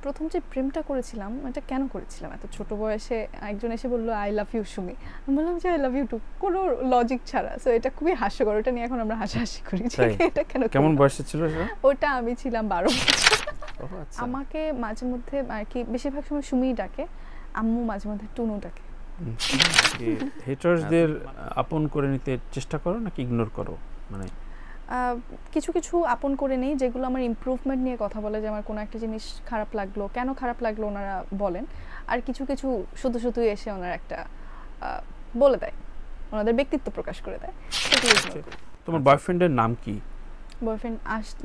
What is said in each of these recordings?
প্রথম যে প্রেমটা করেছিলাম এটা কেন করেছিলাম, এত ছোট বয়সে একজন এসে বললো আই লাভ ইউ সুমি, আমি বললাম যে আই লাভ ইউ টু, কোনো লজিক ছাড়া। সো এটা খুবই হাস্যকর, ওটা নিয়ে এখন আমরা হাসাহাসি করি যে এটা কেন। কেমন বয়সে ছিল সেটা? ওটা আমি ছিলাম 12 বছর। আমাকে মাঝে মধ্যে আর কি বেশিরভাগ সময় সুমিই ডাকে, আম্মু মাঝে মধ্যে টুনু ডাকে। হেটার্সদের আপন করে নিতে চেষ্টা করো নাকি ইগনোর করো? মানে কিছু কিছু আপন করে নেই, যেগুলো আমার ইমপ্রুভমেন্ট নিয়ে কথা বলে, যে আমার কোনো একটা জিনিস খারাপ লাগলো, কেন খারাপ লাগলো ওনারা বলেন। আর কিছু কিছু শুধু শুধুই এসে ওনারা একটা বলে দেয়, ওনাদের ব্যক্তিত্ব প্রকাশ করে দেয়। তোমার বয়ফ্রেন্ডের নাম কি? বয়ফ্রেন্ড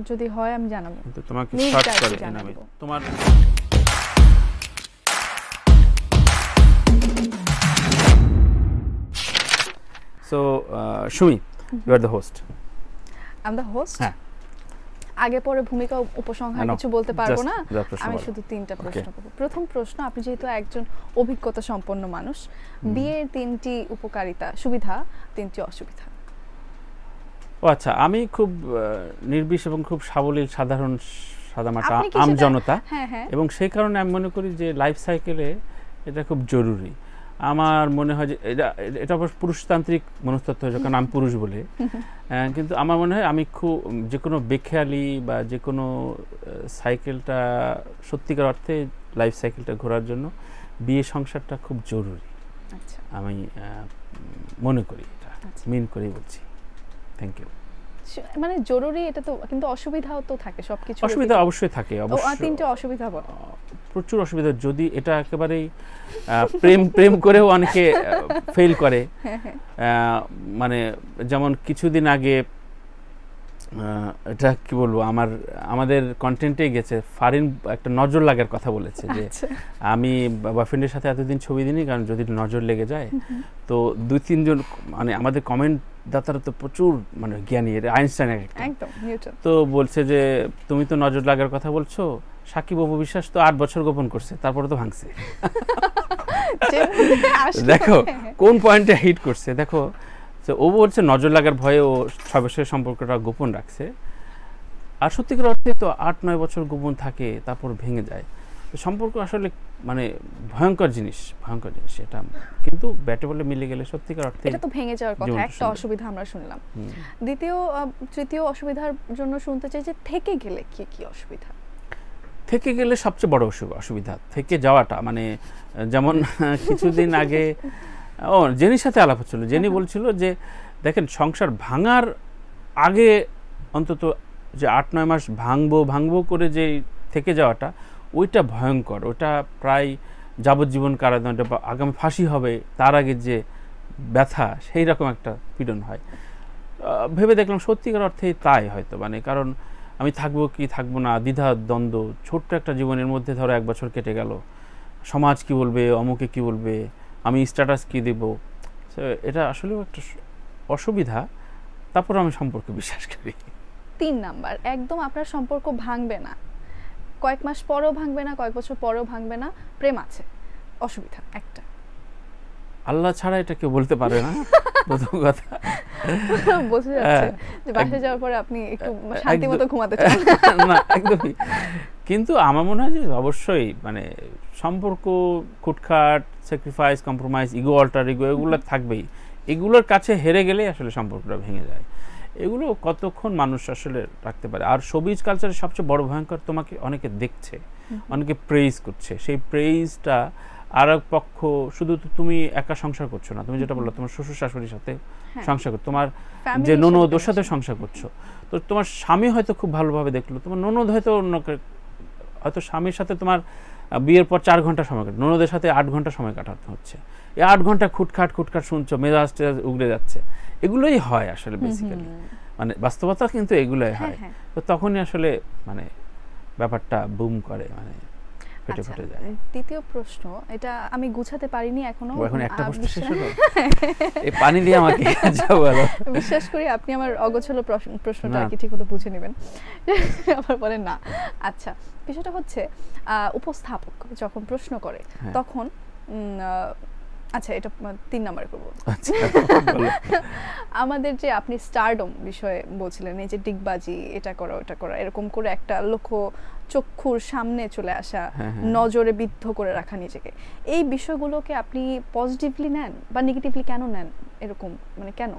যদি হয় আমি জানাবো, কিন্তু তোমাকে সার্চ করে জানাবো তোমার। So Sumi, you are the host. I am the host. আগে পরে ভূমিকা উপসংহার কিছু বলতে পারবো না, আমি শুধু 3টা প্রশ্ন করব। প্রথম প্রশ্ন, আপনি যেহেতু একজন অভিজ্ঞতা সম্পন্ন মানুষ, বিয়ের 3টি উপকারিতা, সুবিধা, 3টি অসুবিধা। ও আচ্ছা, আমি খুব নির্বিষ এবং খুব সাবলীল সাধারণ সাদামাটা আম জনতা, এবং সেই কারণে আমি মনে করি যে লাইফ সাইকেলে এটা খুব জরুরি। আমার মনে হয় যে এটা অবশ্য পুরুষতান্ত্রিক মনস্তত্ত্ব, কারণ আমি পুরুষ বলে, কিন্তু আমার মনে হয় আমি খুব যে কোনো বেখেয়ালি বা যে কোনো সাইকেলটা সত্যিকার অর্থে লাইফ সাইকেলটা ঘোরার জন্য বিয়ে সংসারটা খুব জরুরি। আমি মনে করি, এটা মিন করেই বলছি। Thank you. মানে জরুরি এটা তো, কিন্তু অসুবিধাও তো থাকে সবকিছু। অসুবিধা অবশ্যই থাকে, অবশ্যই 3টা অসুবিধা বলো। প্রচুর অসুবিধা, যদি এটা একেবারেই প্রেম করেও অনেকে ফেল করে। মানে যেমন কিছুদিন আগে, এটা কি বলবো, আমাদের কন্টেন্টে গেছে, ফারিন একটা নজর লাগার কথা বলেছে যে আমি বয়ফ্রেন্ডের সাথে এতদিন ছবি দিইনি কারণ যদি নজর লেগে যায়। তো 2-3 জন মানে আমাদের কমেন্ট দাতারা তো প্রচুর মানে জ্ঞানী, আইনস্টাইন একদম, নিউটন। তো বলছে যে তুমি তো নজর লাগার কথা বলছো, সাকিব অপু বিশ্বাস তো 8 বছর গোপন করছে, তারপরে তো ভাঙছে। দেখো কোন পয়েন্টে হিট করছে, দেখো। ও বলছে নজর লাগার ভয়ে ও 6 বছরের সম্পর্কটা গোপন রাখছে, আর সত্যিকার অর্থে তো 8-9 বছর গোপন থাকে, তারপর ভেঙে যায়। সম্পর্ক আসলে মানে ভয়ঙ্কর জিনিস এটা, কিন্তু ব্যাটে বলে মিলে গেলে সত্যিকার অর্থে এটা তো ভেঙে যাওয়ার কথা। একটা অসুবিধা আমরা শুনলাম, তৃতীয় অসুবিধার জন্য শুনতে চাই যে থেকে গেলে কি কি অসুবিধা? থেকে গেলে সবচেয়ে বড় অসুবিধা থেকে যাওয়াটা, মানে যেমন কিছুদিন আগে জেনির সাথে আলাপ হচ্ছিল, জেনি বলছিল যে দেখেন সংসার ভাঙার আগে অন্তত যে 8-9 মাস ভাঙবো করে যে থেকে যাওয়াটা, ওইটা ভয়ঙ্কর, ওটা প্রায় যাবজ্জীবন কারাদণ্ড বা আগামী ফাঁসি হবে তার আগে যে ব্যথা, সেই রকম একটা পীড়ন হয়। ভেবে দেখলাম সত্যিকার অর্থেই তাই হয়তো, মানে কারণ আমি থাকবো কি থাকবো না, দ্বিধা দ্বন্দ্ব, ছোট্ট একটা জীবনের মধ্যে ধরো 1 বছর কেটে গেল, সমাজ কি বলবে, অমুকে কি বলবে, আমি স্ট্যাটাস কি দেব, এটা আসলেও একটা অসুবিধা। তারপর আমি সম্পর্কে বিশ্বাস করি। 3 নাম্বার, একদম আপনার সম্পর্ক ভাঙবে না, কয়েক মাস পরেও ভাঙবে না, কয়েক বছর পরেও ভাঙবে না, প্রেম আছে। অসুবিধা একটা, আল্লাহ ছাড়া এটা কেউ বলতে পারে না। প্রথম কথা বোঝা যাচ্ছে যে বাসে যাওয়ার পরে আপনি একটু শান্তিমতো ঘুমাতে চান না, একদমই। কিন্তু আমার মনে হয় যে অবশ্যই মানে সম্পর্ক খুটখাট, sacrifice, compromise, ego, alter ego, এগুলো থাকবেই। এগুলোর কাছে হেরে গেলে আসলে সম্পর্কটা ভেঙে যায়। এগুলো কতক্ষণ মানুষ আসলে রাখতে পারে। আর শোবিজ কালচারের সবচেয়ে বড় ভয়ঙ্কর, তোমাকে অনেকে দেখছে, অনেকে প্রেইজ করছে, সেই প্রেইজটা আর এক পক্ষ, শুধু তো তুমি একা সংসার করছো না, তুমি যেটা বললো তোমার শ্বশুর শাশুড়ির সাথে সংসার করছো, তোমার যে ননদ ওর সাথে সংসার করছো, তো তোমার স্বামী হয়তো খুব ভালোভাবে দেখলো, তোমার ননদ হয়তো হয়তো স্বামীর সাথে তোমার বিয়ের পর 4 ঘন্টা সময় কাটানো, ননদের সাথে 8 ঘন্টা সময় কাটাতে হচ্ছে। এই 8 ঘন্টা খুটখাট শুনছো, মেজাজ উগড়ে যাচ্ছে। এগুলোই হয় আসলে বেসিক্যালি, মানে বাস্তবতা কিন্তু এগুলোই হয়। তো তখনই আসলে মানে ব্যাপারটা বুম করে, মানে ফেটে ফেটে যায়। দ্বিতীয় প্রশ্ন, এটা আমি গুছাতে পারিনি এখনো। এখন একটা প্রশ্ন শেষ হলো, এই পানি দিয়ে আমাকে যাও বলো। বিশ্বাস করি আপনি আমার অগোছালো প্রশ্নটা কি ঠিকমতো বুঝে নেবেন, আবার বলেন না। আচ্ছা, বিষয়টা হচ্ছে উপস্থাপক যখন প্রশ্ন করে তখন আচ্ছা, এটা 3 নাম্বার করব। আচ্ছা, আমাদের যে আপনি স্টারডম বিষয়ে বলছিলেন, এই যে ডিগবাজি, এটা করা ওটা করা, এরকম করে একটা লক্ষ্য চক্ষুর সামনে চলে আসা, নজরে বিদ্ধ করে রাখা নিজেকে, এই বিষয়গুলোকে আপনি পজিটিভলি নেন বা নেগেটিভলি কেন নেন? এরকম মানে কেন?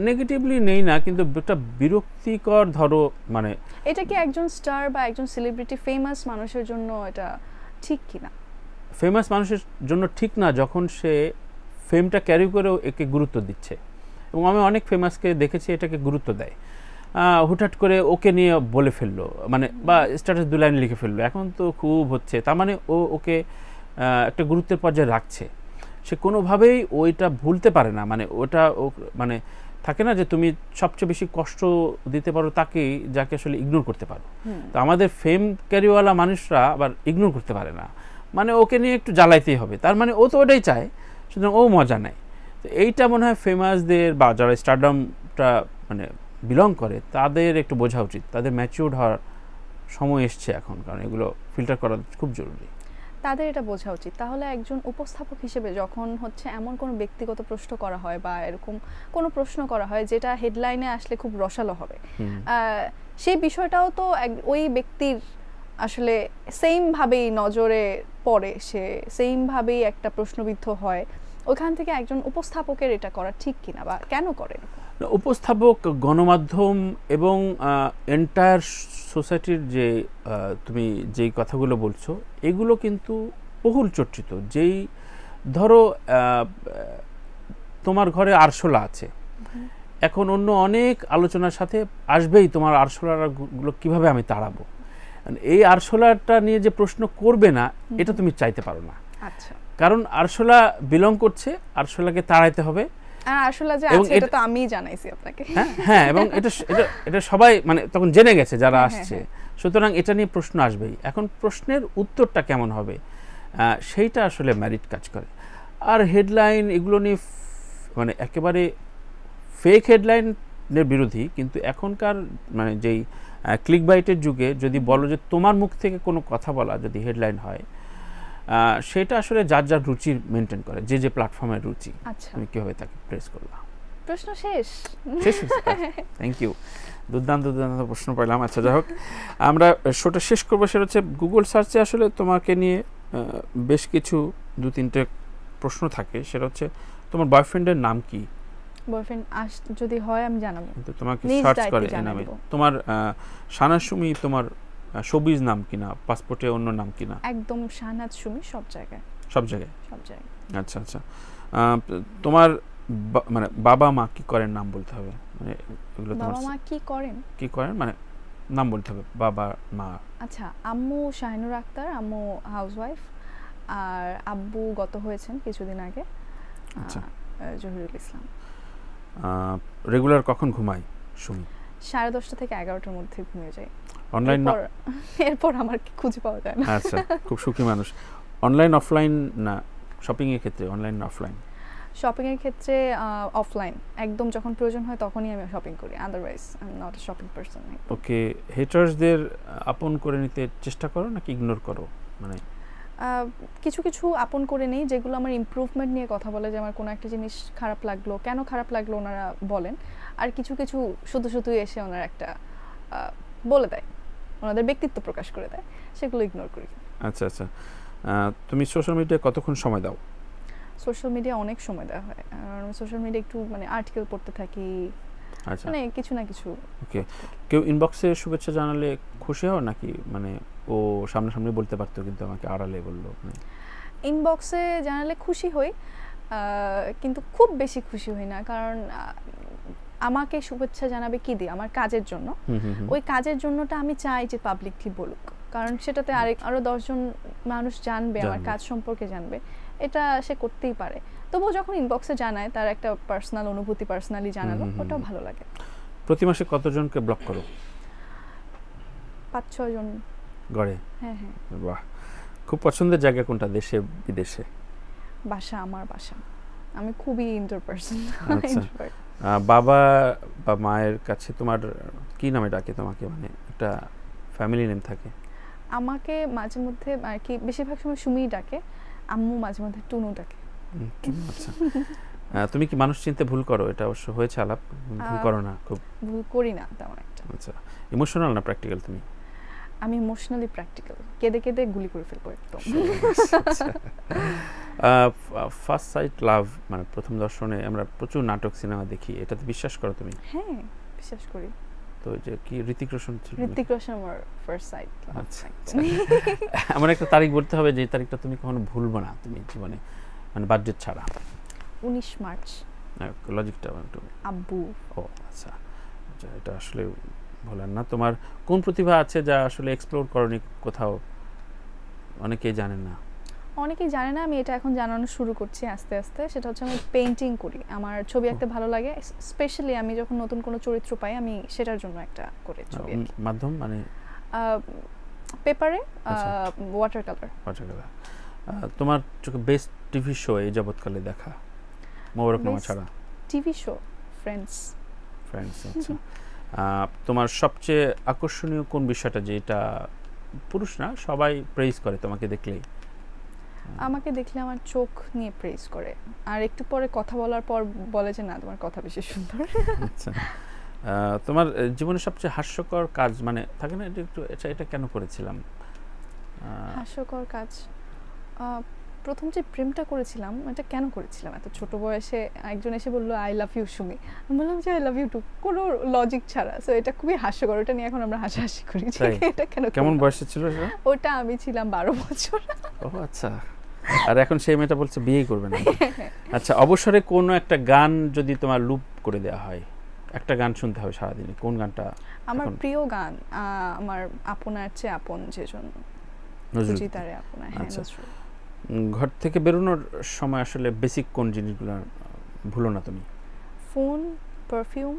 নেগেটিভলি নেই না, কিন্তু একটা বিরক্তিকর ধরো মানে এটা কি একজন স্টার বা একজন সেলিব্রিটি ফেমাস মানুষের জন্য এটা ঠিক কিনা? ফেমাস মানুষের জন্য ঠিক না যখন সে ফেমটা ক্যারি করেও একে গুরুত্ব দিচ্ছে, এবং আমি অনেক ফেমাসকে দেখেছি এটাকে গুরুত্ব দেয়, হুটহাট করে ওকে নিয়ে বলে ফেললো, মানে বা স্ট্যাটাস 2 লাইন লিখে ফেললো, এখন তো খুব হচ্ছে, তার মানে ওকে একটা গুরুত্বের পর্যায়ে রাখছে, সে কোনোভাবেই ওইটা ভুলতে পারে না, মানে ওটা মানে থাকে না যে তুমি সবচেয়ে বেশি কষ্ট দিতে পারো তাকেই যাকে আসলে ইগনোর করতে পারো। তো আমাদের ফেম ক্যারিওয়ালা মানুষরা আবার ইগনোর করতে পারে না, মানে ওকে নিয়ে একটু জ্বালাইতেই হবে, তার মানে ও তো ওটাই চায়, সুতরাং ও মজা নেয়। তো এইটা মনে হয় ফেমাসদের বা যারা স্টারডমটা মানে বিলং করে তাদের একটু বোঝা উচিত, তাদের ম্যাচিউরড হওয়ার সময় এসছে এখন, কারণ এগুলো ফিল্টার করা খুব জরুরি। তাদের এটা বোঝা উচিত। তাহলে একজন উপস্থাপক হিসেবে যখন হচ্ছে এমন কোনো ব্যক্তিগত প্রশ্ন করা হয় বা এরকম কোনো প্রশ্ন করা হয় যেটা হেডলাইনে আসলে খুব রসালো হবে, সেই বিষয়টাও তো ওই ব্যক্তির আসলে সেম ভাবেই নজরে পড়ে, সে সেম ভাবেই একটা প্রশ্নবিদ্ধ হয়, ওখান থেকে একজন উপস্থাপকের এটা করা ঠিক কিনা বা কেন করেন? উপস্থাপক, গণমাধ্যম এবং এন্টায়ার সোসাইটির যে তুমি যেই কথাগুলো বলছো এগুলো কিন্তু বহুল চর্চিত। যেই ধরো তোমার ঘরে আরশোলা আছে, এখন অন্য অনেক আলোচনার সাথে আসবেই তোমার আরশোলাগুলো কিভাবে আমি তাড়াবো, এই আরশোলাটা নিয়ে যে প্রশ্ন করবে না এটা তুমি চাইতে পারো না। আচ্ছা, কারণ আরশোলা বিলং করছে, আরশোলাকে তাড়াইতে হবে, আসলে যে আছে এটা তো আমিই জানাইছি আপনাকে। হ্যাঁ, এবং এটা সবাই মানে তখন জেনে গেছে যারা আসছে, সুতরাং এটা নিয়ে প্রশ্ন আসবেই। এখন প্রশ্নের উত্তরটা কেমন হবে সেইটা আসলে ম্যারিট কাজ করে। আর হেডলাইন এগুলো নিয়ে মানে একেবারে ফেক হেডলাইনের বিরোধী, কিন্তু এখনকার মানে যেই ক্লিক বাইটের যুগে যদি বলো যে তোমার মুখ থেকে কোনো কথা বলা যদি হেডলাইন হয়, সেটা আসলে যার যার রুচি মেনটেন করে, যে যে প্ল্যাটফর্মের রুচি, তুমি কিভাবে তাকে প্রেস করলা। প্রশ্ন শেষ। থ্যাংক ইউ, দুর্দান্ত প্রশ্ন পাইলাম। আচ্ছা, যাই হোক, আমরা শোটা শেষ করবো। সেটা হচ্ছে গুগল সার্চে আসলে তোমাকে নিয়ে বেশ কিছু 2-3টে প্রশ্ন থাকে। সেটা হচ্ছে তোমার বয়ফ্রেন্ডের নাম কি? বয়ফ্রেন্ড যদি হয় আমি জানাবো, কিন্তু তোমাকে সার্চ করে এই নামে। তোমার শাহনাজ সুমি তোমার শোবিজ নাম কিনা, পাসপোর্টে অন্য নাম কিনা? একদম শাহনাজ সুমি, সব জায়গায়। আচ্ছা, তোমার মানে বাবা মা কি করেন নাম বলতে হবে, মানে এগুলো তোমার বাবা মা কি করেন মানে নাম বলতে হবে, বাবা মা। আচ্ছা, আম্মু শাহিনুর আক্তার, আম্মু হাউসওয়াইফ, আর আব্বু গত হয়েছেন কিছুদিন আগে, আচ্ছা, জহিরুল ইসলাম। রেগুলার কখন ঘুমায় সুমি? 10:30 থেকে 11টার মধ্যে ঘুমিয়ে যাই। অনলাইন এরপর আমার খুঁজে পাওয়া যায় না। আচ্ছা, খুব সুখী মানুষ। অনলাইন অফলাইন না শপিং এর ক্ষেত্রে? অনলাইন না অফলাইন? শপিং এর ক্ষেত্রে অফলাইন, একদম যখন প্রয়োজন হয় তখনই আমি শপিং করি, otherwise I am not a shopping person. Okay, হেটার্সদের আপন করে নিতে চেষ্টা করো নাকি ইগনোর করো? মানে কিছু কিছু আপন করে নেই, যেগুলো আমার ইমপ্রুভমেন্ট নিয়ে কথা বলে, যে আমার কোনো একটা জিনিস খারাপ লাগলো, কেন খারাপ লাগলো ওনারা বলেন, আর কিছু কিছু শুধু এসে ওনারা একটা বলে দেয়, ওনাদের ব্যক্তিত্ব প্রকাশ করে দেয়, সেগুলো ইগনোর করি। আচ্ছা, তুমি সোশ্যাল মিডিয়ায় কতক্ষণ সময় দাও? সোশ্যাল মিডিয়া অনেক সময় দেওয়া হয়, আর সোশ্যাল মিডিয়া একটু মানে আর্টিকেল পড়তে থাকি, আচ্ছা, মানে কিছু না কিছু। ওকে, কেউ ইনবক্সে শুভেচ্ছা জানালে খুশি হও নাকি মানে ও সামনাসামনি বলতে পারতো কিন্তু আমাকে আড়ালে বললো? ইনবক্সে জানালে খুশি হই, কিন্তু খুব বেশি খুশি হই না, কারণ আমাকে শুভেচ্ছা জানাবে কি দিয়ে? আমার কাজের জন্য। ওই কাজের জন্যটা আমি চাই যে পাবলিকলি বলুক, কারণ সেটাতে আরো 10 জন মানুষ জানবে, আমার কাজ সম্পর্কে জানবে, এটা সে করতেই পারে। তবুও যখন ইনবক্সে জানায়, তার একটা পার্সোনাল অনুভূতি পার্সোনালি জানালো, ওটাও ভালো লাগে। প্রতি মাসে কতজনকে ব্লক করো? 5-6 জন গড়ে? হ্যাঁ। বাহ, খুব পছন্দের জায়গা কোনটা, দেশে বিদেশে? বাসা, আমার বাসা। আমি খুবই ইন্ট্রোভার্ট পারসন। বাবা বা মায়ের কাছে তোমার কি নামে ডাকে তোমাকে, মানে একটা ফ্যামিলি নেম থাকে? আমাকে মাঝে মধ্যে আর কি বেশিরভাগ সময় সুমিই ডাকে, আম্মু মাঝে মধ্যে টুনু ডাকে। আচ্ছা, তুমি কি মানুষ চিনতে ভুল করো? এটা অবশ্য হয়েছে আলাপ, ভুল করো না? খুব ভুল করি না তেমন একটা। আচ্ছা, ইমোশনাল না প্র্যাকটিক্যাল তুমি? আমি ইমোশনালি প্র্যাকটিক্যাল, কেঁদে কেঁদে গুলি করে ফেলবো একদম। ফার্স্ট সাইট লাভ মানে প্রথম দর্শনে আমরা প্রচুর নাটক সিনেমা দেখি, এটাতে বিশ্বাস করো তুমি? হ্যাঁ বিশ্বাস করি। তো যে কি ঋতিক রোশন ছিল? ঋতিক রোশন আমার ফার্স্ট সাইট। আচ্ছা, এমন একটা তারিখ বলতে হবে যে তারিখটা তুমি কখনো ভুলবে না তুমি জীবনে, মানে বাজেট ছাড়া। 19 মার্চ। লজিকটা একটু। আব্বু। ও আচ্ছা, এটা আসলে বলেন না। তোমার কোন প্রতিভা আছে যা আসলে এক্সপ্লোর করনি কোথাও? অনেকেই জানেন না। অনেকেই জানে না, আমি এটা এখন জানানো শুরু করছি আস্তে আস্তে। সেটা হচ্ছে আমি পেইন্টিং করি, আমার ছবি আঁকতে ভালো লাগে। স্পেশালি আমি যখন নতুন কোনো চরিত্র পাই আমি সেটার জন্য একটা করে ছবি আঁকি। মাধ্যম মানে পেপারে ওয়াটার কালার। তোমার চোখে বেস্ট টিভি শো এই যাবৎকালে দেখা মোবারকনামা ছাড়া? TV show friends. আচ্ছা, তোমার সবচেয়ে আকর্ষণীয় কোন বিষয়টা যেটা পুরুষ না সবাই প্রেইজ করে তোমাকে দেখলেই? আমাকে দেখলে আমার চোখ নিয়ে প্রেইজ করে, আর একটু পরে কথা বলার পর বলে যে না তোমার কথা বেশি সুন্দর। আচ্ছা, তোমার জীবনের সবচেয়ে হাস্যকর কাজ মানে থাকে না একটু এটা কেন করেছিলাম? হাস্যকর কাজ প্রথম যে প্রেমটা করেছিলাম এটা কেন করেছিলাম? এত ছোট বয়সে একজন এসে বললো আই লাভ ইউ সুমি, আমি বললাম যে আই লাভ ইউ টু, কোনো লজিক ছাড়া। সো এটা খুবই হাস্যকর, ওটা নিয়ে এখন আমরা হাসাহাসি করি। এটা কেন? কেমন বয়সে ছিল সেটা? ওটা আমি ছিলাম 12 বছর। ও আচ্ছা, আর এখন সেই মেয়েটা বলছে বিয়ে করবে না। আচ্ছা, অবসরে কোনো একটা গান যদি তোমার লুপ করে দেওয়া হয়, একটা গান শুনতে হবে সারাদিনে, কোন গানটা? আমার প্রিয় গান আমার আপনার চেয়ে আপন যেজন, নজরুল। আপনার। আচ্ছা, ঘর থেকে বেরোনোর সময় আসলে বেসিক কোন জিনিসগুলো ভুলো না তুমি? ফোন, পারফিউম,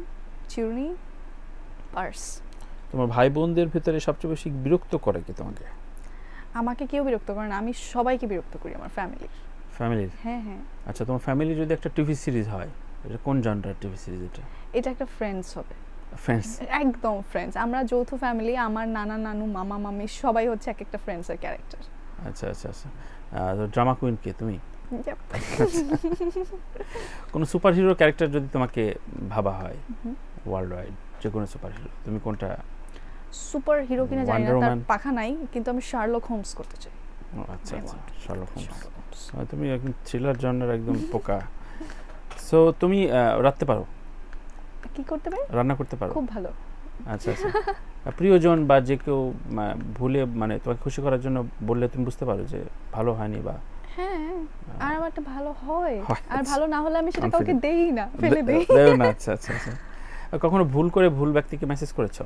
চিরুনি, পার্স। তোমার ভাই বোনদের ভিতরে সবচেয়ে বেশি বিরক্ত করে কি তোমাকে? আমাকে কেউ বিরক্ত করে না, আমি সবাইকে বিরক্ত করি। আমার ফ্যামিলির। হ্যাঁ। আচ্ছা, তোমার ফ্যামিলি যদি একটা টিভি সিরিজ হয়, এটা কোন জনরার টিভি সিরিজ? এটা একটা ফ্রেন্ডস হবে। ফ্রেন্ডস, একদম ফ্রেন্ডস। আমরা যৌথ ফ্যামিলি, আমার নানা নানু মামা মামি সবাই হচ্ছে এক একটা ফ্রেন্ডসের ক্যারেক্টার। আচ্ছা, ড্রামা কুইন কে তুমি? কোন সুপারহিরো ক্যারেক্টার যদি তোমাকে ভাবা হয় ওয়ার্ল্ড ওয়াইড, যে কোনো সুপারহিরো, তুমি কোনটা? সুপারহিরো কিনা জানি না, তার পাখা নাই, কিন্তু আমি শার্লক হোমস করতে চাই। আচ্ছা, শার্লক হোমস। তুমি একদম থ্রিলার জনরার একদম পোকা। সো তুমি রাঁধতে পারো? কি করতে পারি? রান্না করতে পারো? খুব ভালো। আচ্ছা, প্রিয়জন বা যে কেউ ভুলে মানে তোমাকে খুশি করার জন্য বললে তুমি বুঝতে পারো যে ভালো হয়নি বা? হ্যাঁ, আর আমারটা ভালো হয়, আর ভালো না হলে আমি সেটা কাউকে দেই না, ফেলে দেই না। আচ্ছা, কখনো ভুল করে ভুল ব্যক্তিকে মেসেজ করেছো?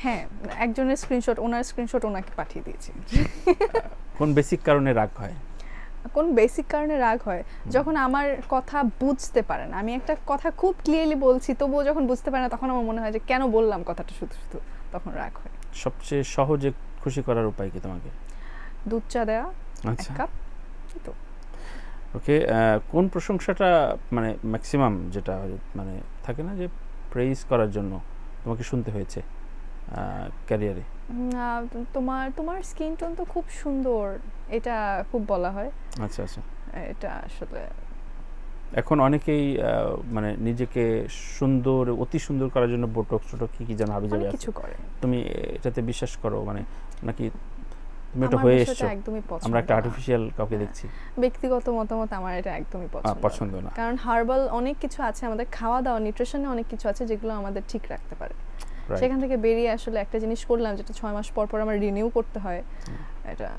হ্যাঁ, একজনের স্ক্রিনশট, ওনার স্ক্রিনশট ওনাকে পাঠিয়ে দিয়েছি। কোন বেসিক কারণে রাগ হয়? যখন আমার কথা বুঝতে পারে না। আমি একটা কথা খুব ক্লিয়ারলি বলছি, তবুও যখন বুঝতে পারে না, তখন আমার মনে হয় যে কেন বললাম কথাটা শুধু, তখন রাগ হয়। সবচেয়ে সহজে খুশি করার উপায় কি তোমাকে? দুধ চা দেওয়া, এক কাপ। ওকে, কোন প্রশংসাটা মানে ম্যাক্সিমাম যেটা মানে থাকে না যে প্রেইজ করার জন্য তোমাকে শুনতে হয়েছে ক্যারিয়ারে? তোমার স্কিন টোন তো খুব সুন্দর, এটা খুব বলা হয়। আচ্ছা, এটা আসলে এখন অনেকেই মানে নিজেকে সুন্দর, অতি সুন্দর করার জন্য বোটক্স কি যেন হাবিজাবি কিছু করে। তুমি এটাতে বিশ্বাস করো মানে, নাকি তুমি এটা হয়ে এসেছো? আমরা একটা আর্টিফিশিয়াল কাউকে দেখছি। ব্যক্তিগত মতামত, আমার এটা একদমই পছন্দ না। কারণ হার্বাল অনেক কিছু আছে, আমাদের খাওয়া দাওয়া নিউট্রিশনে অনেক কিছু আছে যেগুলো আমাদের ঠিক রাখতে পারে। সেখান থেকে বেরিয়ে আসলে একটা জিনিস করলাম যেটা 6 মাস পর পর আমার রিনিউ করতে হয়। এটা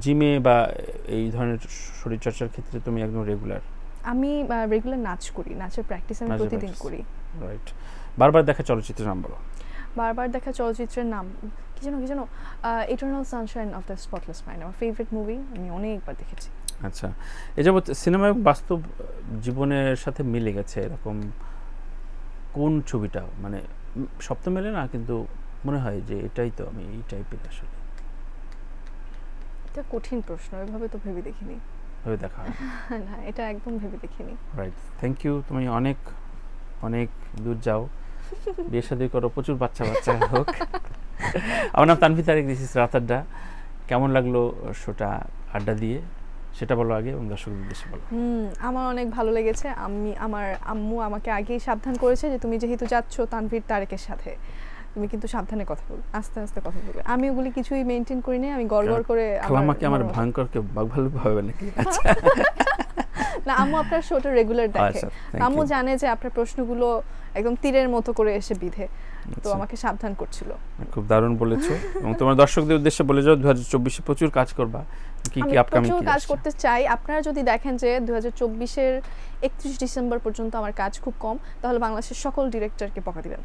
জিমে বা এই ধরনের শরীরচর্চার ক্ষেত্রে তুমি একদম রেগুলার? আমি রেগুলার নাচ করি, নাচের প্র্যাকটিস আমি প্রতিদিন করি। রাইট। বারবার দেখা চলচ্চিত্রের নাম বলো? বারবার দেখা চলচ্চিত্রের নাম কি যেন eternal Sunshine of the spotless mind, আমার ফেভারিট মুভি, আমি অনেকবার দেখেছি। আচ্ছা, এই যাবৎ সিনেমা এবং বাস্তব জীবনের সাথে মিলে গেছে এরকম কোন ছবিটা মানে সব তো মেলে না, কিন্তু মনে হয় যে এটাই তো আমি এই টাইপের? আসলে এটা কঠিন প্রশ্ন, এভাবে তো ভেবে দেখিনি। ভেবে দেখা হয় না, এটা একদম ভেবে দেখিনি। Right, thank you. তুমি অনেক অনেক দূর যাও, বিয়ে শাদী করো, প্রচুর বাচ্চা হোক। আমার নাম তানভীর তারেক, দিস ইজ রাত আড্ডা। কেমন লাগলো শোটা আড্ডা দিয়ে? সেটা বলো আগে এবং দর্শকদের উদ্দেশ্যে বলো। আমার অনেক ভালো লেগেছে। আমার আম্মু আমাকে আগেই সাবধান করেছে যে তুমি যেহেতু যাচ্ছ তানভীর তারেকের সাথে, তুমি কিন্তু সাবধানে কথা বলবে, আস্তে আস্তে কথা বলবে। আমি ওগুলি কিছুই মেইনটেইন করি না, আমি গড়গড় করে আমাকে আমার ভয়ঙ্কর কে বাঘভালুক ভাবে নাকি? আচ্ছা না, আম্মু আপনার শোটা রেগুলার দেখে, আম্মু জানে যে আপনার প্রশ্নগুলো একদম তীরের মতো করে এসে বিধে, তো আমাকে সাবধান করছিল। খুব দারুণ বলেছো। এবং তোমার দর্শকদের উদ্দেশ্যে বলে যাও 2024 এ প্রচুর কাজ করবা, কি কি আপকামিং প্রচুর কাজ করতে চাই। আপনারা যদি দেখেন যে 2024 এর 31 ডিসেম্বর পর্যন্ত আমার কাজ খুব কম, তাহলে বাংলাদেশের সকল ডিরেক্টরকে বকা দিবেন।